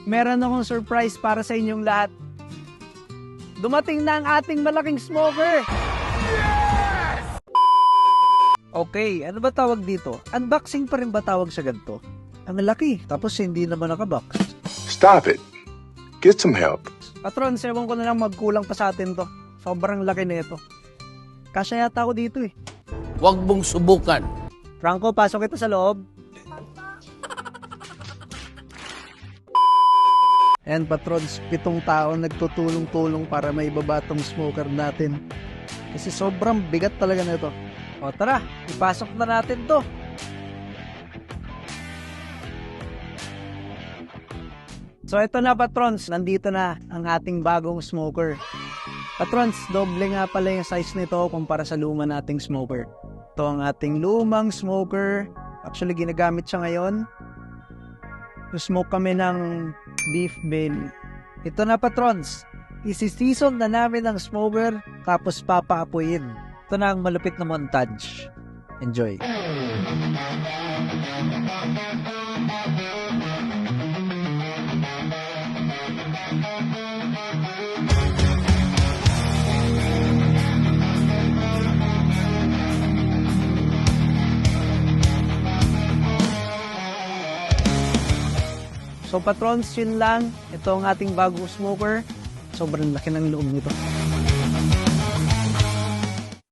meron akong surprise para sa inyong lahat. Dumating na ang ating malaking smoker! Yes! Okay, ano ba tawag dito? Unboxing pa rin ba tawag sa ganito? Ang laki, tapos hindi naman nakabox. Stop it. Get some help. Patron, ewan ko na lang magkulang pa sa atin to. Sobrang laki na ito. Kasya yata ako dito eh. Huwag mong subukan. Franco, pasok kita sa loob. Ayan, patrons, 7 tao nagtutulong-tulong para maibaba tong smoker natin. Kasi sobrang bigat talaga nito. O tara, ipasok na natin to. So ito na patrons, nandito na ang ating bagong smoker. Patrons, doble nga pala yung size nito kumpara sa luma nating smoker. Ito ang ating lumang smoker. Actually, ginagamit siya ngayon. Smoke kami ng beef belly. Ito na patrons, isi-season na namin ang smoker tapos papaapuyin. Ito na ang malupit na montage. Enjoy. So patrons, yun lang. Ito ang ating bagong smoker. Sobrang laki ng loob nito.